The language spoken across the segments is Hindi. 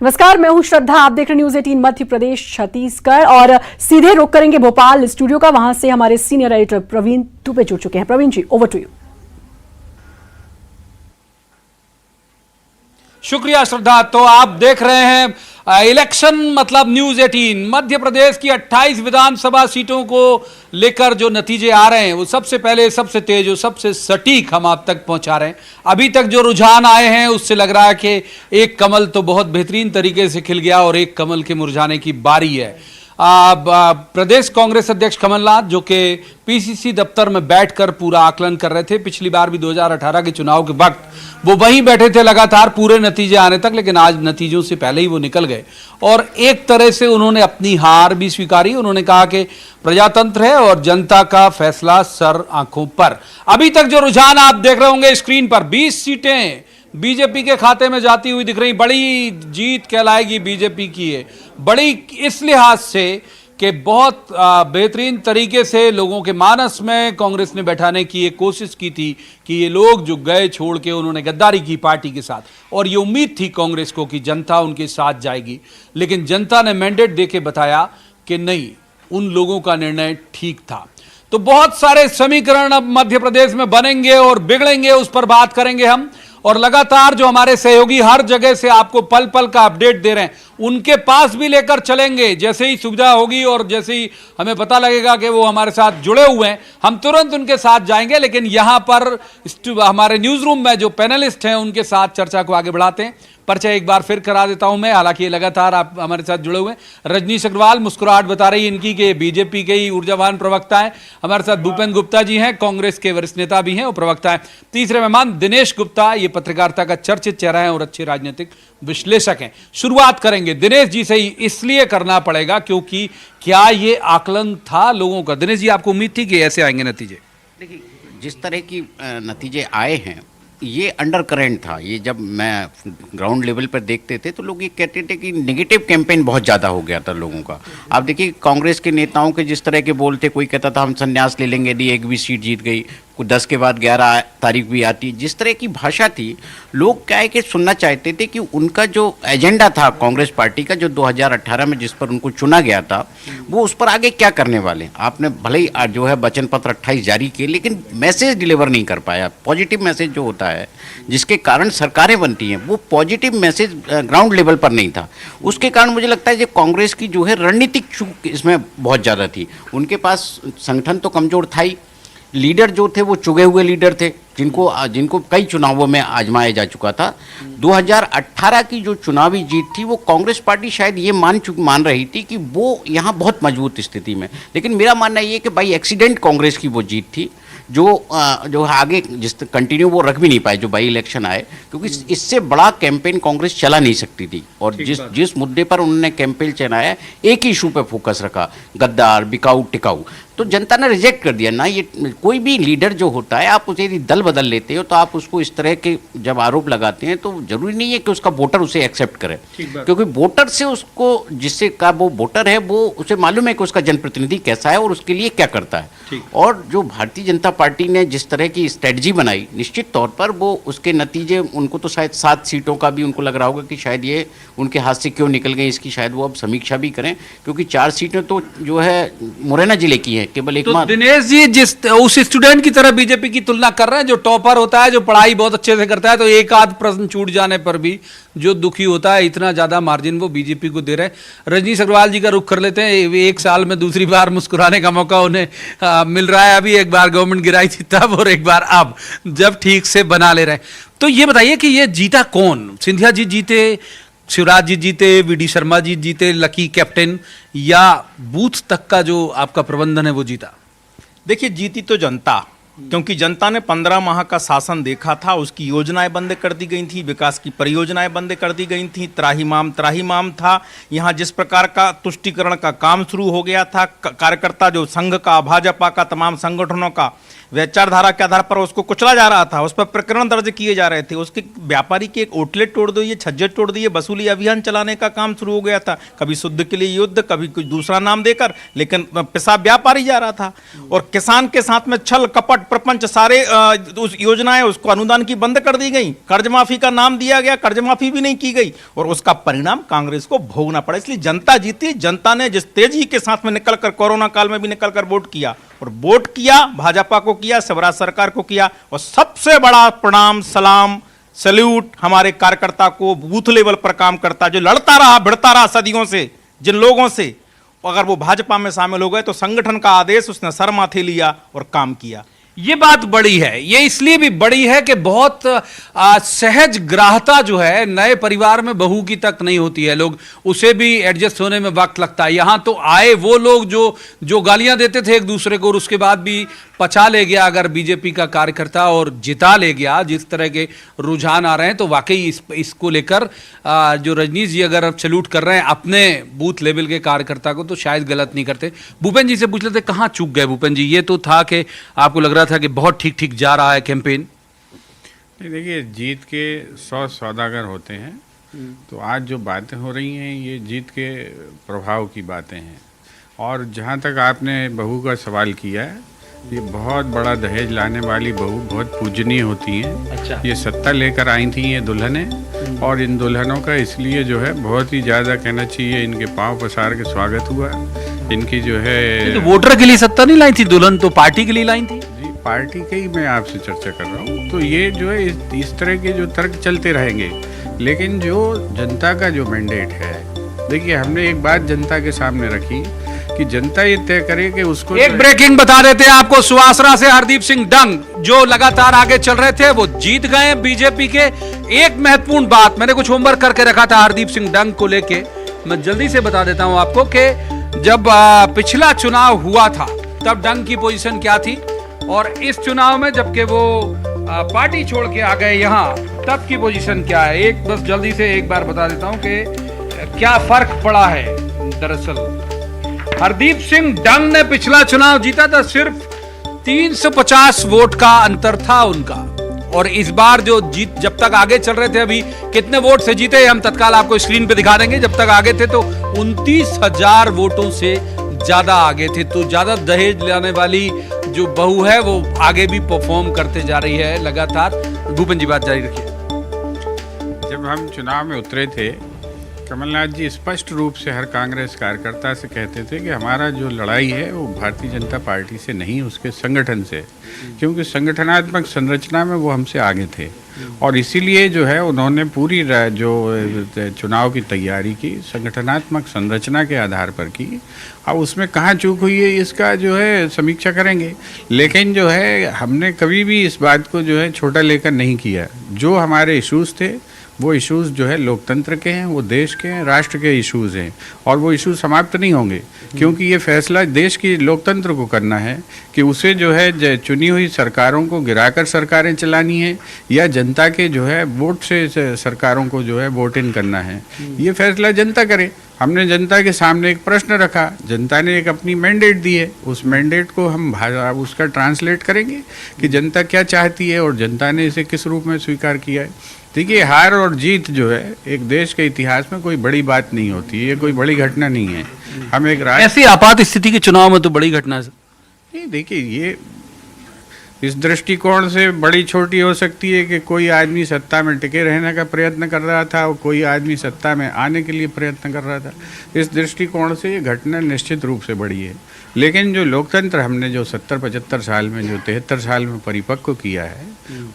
नमस्कार, मैं हूं श्रद्धा। आप देख रहे न्यूज 18 मध्य प्रदेश छत्तीसगढ़ और सीधे रुख करेंगे भोपाल स्टूडियो का। वहां से हमारे सीनियर एडिटर प्रवीण दुबे जुड़ चुके हैं। प्रवीण जी, ओवर टू यू। शुक्रिया श्रद्धा। तो आप देख रहे हैं इलेक्शन मतलब न्यूज 18 मध्य प्रदेश की 28 विधानसभा सीटों को लेकर जो नतीजे आ रहे हैं वो सबसे पहले, सबसे तेज और सबसे सटीक हम आप तक पहुंचा रहे हैं। अभी तक जो रुझान आए हैं उससे लग रहा है कि एक कमल तो बहुत बेहतरीन तरीके से खिल गया और एक कमल के मुरझाने की बारी है। प्रदेश कांग्रेस अध्यक्ष कमलनाथ जो कि पीसीसी दफ्तर में बैठकर पूरा आकलन कर रहे थे, पिछली बार भी 2018 के चुनाव के वक्त वो वहीं बैठे थे लगातार पूरे नतीजे आने तक, लेकिन आज नतीजों से पहले ही वो निकल गए और एक तरह से उन्होंने अपनी हार भी स्वीकारी। उन्होंने कहा कि प्रजातंत्र है और जनता का फैसला सर आंखों पर। अभी तक जो रुझान आप देख रहे होंगे स्क्रीन पर, 20 सीटें बीजेपी के खाते में जाती हुई दिख रही। बड़ी जीत कहलाएगी बीजेपी की है, बड़ी इस लिहाज से कि बहुत बेहतरीन तरीके से लोगों के मानस में कांग्रेस ने बैठाने की एक कोशिश की थी कि ये लोग जो गए छोड़ के उन्होंने गद्दारी की पार्टी के साथ, और ये उम्मीद थी कांग्रेस को कि जनता उनके साथ जाएगी, लेकिन जनता ने मैंडेट देके बताया कि नहीं, उन लोगों का निर्णय ठीक था। तो बहुत सारे समीकरण अब मध्य प्रदेश में बनेंगे और बिगड़ेंगे, उस पर बात करेंगे हम। और लगातार जो हमारे सहयोगी हर जगह से आपको पल पल का अपडेट दे रहे हैं, उनके पास भी लेकर चलेंगे। जैसे ही सुविधा होगी और जैसे ही हमें पता लगेगा कि वो हमारे साथ जुड़े हुए हैं, हम तुरंत उनके साथ जाएंगे। लेकिन यहां पर हमारे न्यूज रूम में जो पैनलिस्ट हैं उनके साथ चर्चा को आगे बढ़ाते हैं। परिचय एक बार फिर करा देता हूं मैं, हालांकि लगातार आप हमारे साथ जुड़े हुए हैं। रजनीश अग्रवाल, मुस्कुराहट बता रही है इनकी कि बीजेपी के ही ऊर्जावान प्रवक्ता हैं। हमारे साथ भूपेंद्र गुप्ता जी हैं, कांग्रेस के वरिष्ठ नेता भी हैं और प्रवक्ता हैं। तीसरे मेहमान दिनेश गुप्ता, ये पत्रकारिता का चर्चित चेहरा है और अच्छे राजनीतिक विश्लेषक हैं। शुरुआत करेंगे दिनेश जी से ही, इसलिए करना पड़ेगा क्योंकि क्या ये आकलन था लोगों का? दिनेश जी, आपको उम्मीद थी कि ऐसे आएंगे नतीजे? देखिए, जिस तरह की नतीजे आए हैं ये अंडर करेंट था। ये जब मैं ग्राउंड लेवल पर देखते थे तो लोग ये कहते थे कि नेगेटिव कैंपेन बहुत ज़्यादा हो गया था लोगों का। आप देखिए कांग्रेस के नेताओं के जिस तरह के बोलते, कोई कहता था हम संन्यास ले लेंगे यदि एक भी सीट जीत गई, कुछ 10 के बाद 11 तारीख भी आती। जिस तरह की भाषा थी, लोग क्या है कि सुनना चाहते थे कि उनका जो एजेंडा था कांग्रेस पार्टी का, जो 2018 में जिस पर उनको चुना गया था, वो उस पर आगे क्या करने वाले। आपने भले ही जो है वचन पत्र 28 जारी किए, लेकिन मैसेज डिलीवर नहीं कर पाया। पॉजिटिव मैसेज जो होता है जिसके कारण सरकारें बनती हैं, वो पॉजिटिव मैसेज ग्राउंड लेवल पर नहीं था। उसके कारण मुझे लगता है कि कांग्रेस की जो है रणनीतिक चूक इसमें बहुत ज़्यादा थी। उनके पास संगठन तो कमज़ोर था ही, लीडर जो थे वो चुगे हुए लीडर थे जिनको कई चुनावों में आजमाया जा चुका था। 2018 की जो चुनावी जीत थी वो कांग्रेस पार्टी शायद ये मान रही थी कि वो यहाँ बहुत मजबूत स्थिति में, लेकिन मेरा मानना ये है कि बाई एक्सीडेंट कांग्रेस की वो जीत थी जो आगे जिस कंटिन्यू वो रख भी नहीं पाए जो बाई इलेक्शन आए, क्योंकि इससे बड़ा कैंपेन कांग्रेस चला नहीं सकती थी। और जिस मुद्दे पर उन्होंने कैंपेन चलाया, एक ही इशू पे फोकस रखा, गद्दार, बिकाऊ, टिकाऊ, तो जनता ने रिजेक्ट कर दिया ना। ये कोई भी लीडर जो होता है, आप उसे यदि दल बदल लेते हो तो आप उसको इस तरह के जब आरोप लगाते हैं तो जरूरी नहीं है कि उसका वोटर उसे एक्सेप्ट करे, क्योंकि वोटर से उसको जिससे का वो वोटर है वो उसे मालूम है कि उसका जनप्रतिनिधि कैसा है और उसके लिए क्या करता है। और जो भारतीय जनता पार्टी ने जिस तरह की स्ट्रेटजी बनाई, निश्चित तौर पर वो उसके नतीजे, उनको तो शायद 7 सीटों का भी उनको लग रहा होगा कि शायद ये उनके हाथ से क्यों निकल गई, इसकी शायद वो अब समीक्षा भी करें, क्योंकि 4 सीटें तो जो है मुरैना जिले की है केवल एक। तो दिनेश जी, जिस उस स्टूडेंट की तरह बीजेपी की तुलना कर रहे हैं जो टॉपर होता है, जो पढ़ाई बहुत अच्छे से करता है, तो एक आध प्रश्न छूट जाने पर भी जो दुखी होता है, इतना ज्यादा मार्जिन वो बीजेपी को दे रहे हैं। रजनीश अग्रवाल जी का रुख कर लेते हैं। एक साल में दूसरी बार मुस्कुराने का मौका उन्हें मिल रहा है। अभी एक बार गवर्नमेंट गिराई थी तब, और एक बार अब जब ठीक से बना ले रहे हैं। तो ये बताइए कि ये जीता कौन? सिंधिया जी जीते, शिवराज जी जीते, वीडी शर्मा जी जीते, लकी कैप्टन, या बूथ तक का जो आपका प्रबंधन है वो जीता? देखिए, जीती तो जनता, क्योंकि जनता ने 15 माह का शासन देखा था। उसकी योजनाएं बंद कर दी गई थी, विकास की परियोजनाएं बंद कर दी गई थी, त्राहिमाम था। यहाँ जिस प्रकार का तुष्टीकरण का काम शुरू हो गया था, कार्यकर्ता जो संघ का, भाजपा का, तमाम संगठनों का विचारधारा के आधार पर उसको कुचला जा रहा था, उस पर प्रकरण दर्ज किए जा रहे थे, उसके व्यापारी की एक आउटलेट तोड़ दिए, छज्जे तोड़ दिए, वसूली अभियान चलाने का काम शुरू हो गया था, कभी शुद्ध के लिए युद्ध, कभी कुछ दूसरा नाम देकर, लेकिन पेशाब व्यापारी जा रहा था। और किसान के साथ में छल कपट प्रपंच सारे उस योजनाएं उसको अनुदान की बंद कर दी गई, कर्ज माफी का नाम दिया गया, कर्ज माफी भी नहीं की गई, और उसका परिणाम कांग्रेस को भोगना पड़ा। इसलिए जनता जीती। जनता ने जिस तेजी के साथ में निकलकर कोरोना काल में भी निकलकर वोट किया, और वोट किया भाजपा को किया, शिवराज सरकार को किया, और सबसे बड़ा प्रणाम सलाम सैल्यूट हमारे कार्यकर्ता को, बूथ लेवल पर काम करता, जो लड़ता रहा भिड़ता रहा सदियों से जिन लोगों से, अगर वो भाजपा में शामिल हो गए तो संगठन का आदेश उसने सर माथे लिया और काम किया। ये बात बड़ी है, ये इसलिए भी बड़ी है कि बहुत सहज ग्राहता जो है नए परिवार में बहू की तक नहीं होती है, लोग उसे भी एडजस्ट होने में वक्त लगता है। यहां तो आए वो लोग जो गालियां देते थे एक दूसरे को और उसके बाद भी पचा ले गया अगर बीजेपी का कार्यकर्ता और जिता ले गया, जिस तरह के रुझान आ रहे हैं, तो वाकई इसको लेकर जो रजनीश जी अगर अब सैल्यूट कर रहे हैं अपने बूथ लेवल के कार्यकर्ता को, तो शायद गलत नहीं करते। भूपेन जी से पूछ लेते कहां चूक गए भूपेन जी? ये तो था कि आपको लग रहा था कि बहुत ठीक ठीक जा रहा है कैंपेन। देखिए, जीत के 100 सौदागर होते हैं, तो आज जो बातें हो रही हैं ये जीत के प्रभाव की बातें हैं। और जहाँ तक आपने बहू का सवाल किया है, ये बहुत बड़ा दहेज लाने वाली बहू बहुत पूजनीय होती हैं। अच्छा। ये सत्ता लेकर आई थी ये दुल्हनें, और इन दुल्हनों का इसलिए जो है बहुत ही ज़्यादा कहना चाहिए इनके पाँव पसार के स्वागत हुआ। इनकी जो है तो वोटर के लिए सत्ता नहीं लाई थी दुल्हन, तो पार्टी के लिए लाई थी। जी, पार्टी के ही मैं आपसे चर्चा कर रहा हूँ। तो ये जो है इस तरह के जो तर्क चलते रहेंगे, लेकिन जो जनता का जो मैंडेट है, देखिए हमने एक बात जनता के सामने रखी कि जनता ये तय करे कि उसको एक ब्रेकिंग बता देते हैं आपको, सुवासरा से हरदीप सिंह डंग जो लगातार आगे चल रहे थे वो जीत गए बीजेपी के। एक महत्वपूर्ण बात मैंने कुछ होमवर्क करके रखा था हरदीप सिंह डंग को लेके, मैं जल्दी से बता देता हूं आपको कि जब पिछला चुनाव हुआ था तब डंग की पोजीशन क्या थी, और इस चुनाव में जबकि वो पार्टी छोड़ के आ गए यहां, तब की पोजीशन क्या है। एक बस जल्दी से एक बार बता देता हूं कि क्या फर्क पड़ा है। दरअसल हरदीप सिंह डंग ने पिछला चुनाव जीता था, सिर्फ 350 वोट का अंतर था उनका, और इस बार जो जीत, जब तक आगे चल रहे थे, अभी कितने वोट से जीते हम तत्काल आपको स्क्रीन पे दिखा देंगे, जब तक आगे थे तो 29,000 वोटों से ज्यादा आगे थे। तो ज्यादा दहेज लाने वाली जो बहू है वो आगे भी परफॉर्म करते जा रही है लगातार। भूपेन जी बात जारी रखिए। जब हम चुनाव में उतरे थे, कमलनाथ जी स्पष्ट रूप से हर कांग्रेस कार्यकर्ता से कहते थे कि हमारा जो लड़ाई है वो भारतीय जनता पार्टी से नहीं, उसके संगठन से, क्योंकि संगठनात्मक संरचना में वो हमसे आगे थे। और इसीलिए जो है उन्होंने पूरी जो चुनाव की तैयारी की संगठनात्मक संरचना के आधार पर की। अब उसमें कहाँ चूक हुई है इसका जो है समीक्षा करेंगे, लेकिन जो है हमने कभी भी इस बात को जो है छोटा लेकर नहीं किया। जो हमारे इश्यूज़ थे वो इश्यूज़ जो है लोकतंत्र के हैं, वो देश के हैं, राष्ट्र के इश्यूज़ हैं, और वो इश्यूज समाप्त नहीं होंगे, क्योंकि ये फैसला देश की लोकतंत्र को करना है कि उसे जो है चुनी हुई सरकारों को गिराकर सरकारें चलानी है या जनता के जो है वोट से सरकारों को जो है वोट इन करना है। ये फैसला जनता करे। हमने जनता के सामने एक प्रश्न रखा, जनता ने एक अपनी मैंडेट दी है, उस मैंडेट को हम उसका ट्रांसलेट करेंगे कि जनता क्या चाहती है और जनता ने इसे किस रूप में स्वीकार किया है। देखिए, हार और जीत जो है एक देश के इतिहास में कोई बड़ी बात नहीं होती, ये कोई बड़ी घटना नहीं है। हम एक ऐसी आपात स्थिति के चुनाव में तो बड़ी घटना है। नहीं, देखिए, ये इस दृष्टिकोण से बड़ी छोटी हो सकती है कि कोई आदमी सत्ता में टिके रहने का प्रयत्न कर रहा था और कोई आदमी सत्ता में आने के लिए प्रयत्न कर रहा था। इस दृष्टिकोण से ये घटना निश्चित रूप से बड़ी है, लेकिन जो लोकतंत्र हमने जो 70-75 साल में, जो 73 साल में परिपक्व किया है,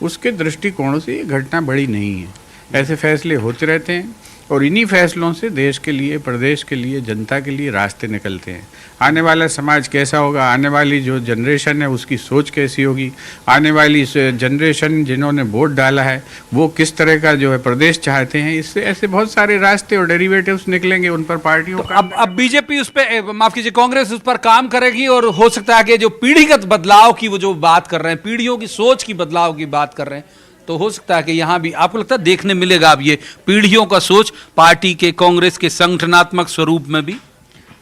उसके दृष्टिकोण से ये घटना बड़ी नहीं है। ऐसे फैसले होते रहते हैं और इन्हीं फैसलों से देश के लिए, प्रदेश के लिए, जनता के लिए रास्ते निकलते हैं। आने वाला समाज कैसा होगा, आने वाली जो जनरेशन है उसकी सोच कैसी होगी, आने वाली जनरेशन जिन्होंने वोट डाला है वो किस तरह का जो है प्रदेश चाहते हैं, इससे ऐसे बहुत सारे रास्ते और डेरिवेटिव्स निकलेंगे। उन पर पार्टियों तो अब बीजेपी उस पर, माफ कीजिए, कांग्रेस उस पर काम करेगी और हो सकता है कि जो पीढ़ीगत बदलाव की वो जो बात कर रहे हैं, पीढ़ियों की सोच की बदलाव की बात कर रहे हैं, तो हो सकता है कि यहां भी आपको लगता है देखने मिलेगा अब ये पीढ़ियों का सोच पार्टी के, कांग्रेस के संगठनात्मक स्वरूप में भी।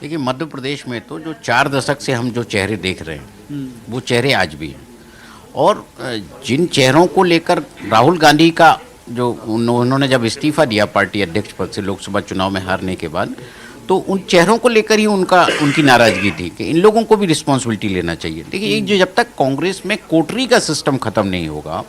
देखिए, मध्य प्रदेश में तो जो 4 दशक से हम जो चेहरे देख रहे हैं वो चेहरे आज भी हैं। और जिन चेहरों को लेकर राहुल गांधी का जो उन्होंने जब इस्तीफा दिया पार्टी अध्यक्ष पद से लोकसभा चुनाव में हारने के बाद, तो उन चेहरों को लेकर ही उनकी नाराजगी थी कि इन लोगों को भी रिस्पॉन्सिबिलिटी लेना चाहिए। देखिए, जो जब तक कांग्रेस में कोटरी का सिस्टम खत्म नहीं होगा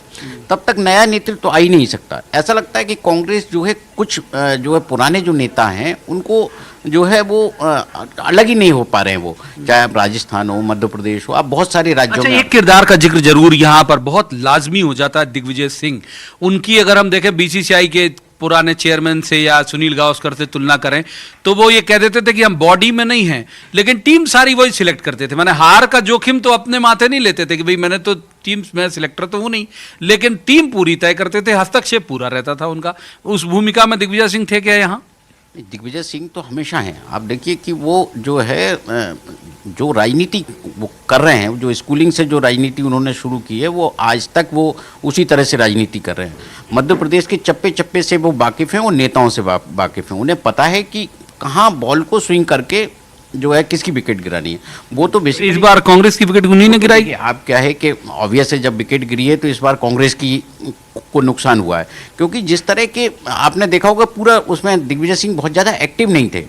तब तक नया नेतृत्व तो आ ही नहीं सकता। ऐसा लगता है कि कांग्रेस जो है कुछ जो है पुराने जो नेता हैं उनको जो है वो अलग ही नहीं हो पा रहे हैं। वो चाहे आप राजस्थान हो, मध्य प्रदेश हो, आप बहुत सारे राज्यों में एक किरदार का जिक्र जरूर यहाँ पर बहुत लाजमी हो जाता है, दिग्विजय सिंह। उनकी अगर हम देखें बीसीसीआई के पुराने चेयरमैन से या सुनील गावस्कर से तुलना करें तो वो ये कह देते थे कि हम बॉडी में नहीं हैं, लेकिन टीम सारी वही सिलेक्ट करते थे। मैंने हार का जोखिम तो अपने माथे नहीं लेते थे कि भाई मैंने तो टीम में सिलेक्टर तो हूं नहीं, लेकिन टीम पूरी तय करते थे, हस्तक्षेप पूरा रहता था उनका। उस भूमिका में दिग्विजय सिंह थे क्या यहाँ? दिग्विजय सिंह तो हमेशा हैं। आप देखिए कि वो जो है जो राजनीति वो कर रहे हैं, जो स्कूलिंग से जो राजनीति उन्होंने शुरू की है, वो आज तक वो उसी तरह से राजनीति कर रहे हैं। मध्य प्रदेश के चप्पे चप्पे से वो वाकिफ़ हैं, वो नेताओं से वाकिफ़ हैं। उन्हें पता है कि कहाँ बॉल को स्विंग करके जो है किसकी विकेट गिरानी है। वो तो इस बार कांग्रेस की विकेट उन्हीं ने गिराई। आप क्या है कि ऑब्वियस है जब विकेट गिरी है तो इस बार कांग्रेस की को नुकसान हुआ है, क्योंकि जिस तरह के आपने देखा होगा पूरा उसमें दिग्विजय सिंह बहुत ज़्यादा एक्टिव नहीं थे,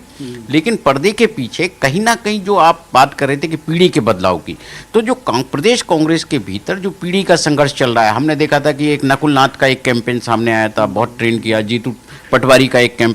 लेकिन पर्दे के पीछे कहीं ना कहीं जो आप बात कर रहे थे कि पीढ़ी के बदलाव की, तो जो प्रदेश कांग्रेस के भीतर जो पीढ़ी का संघर्ष चल रहा है, हमने देखा था कि एक नकुल नाथ का एक कैंपेन सामने आया था, बहुत ट्रेंड किया, जीतू पटवारी का एक कैंपेन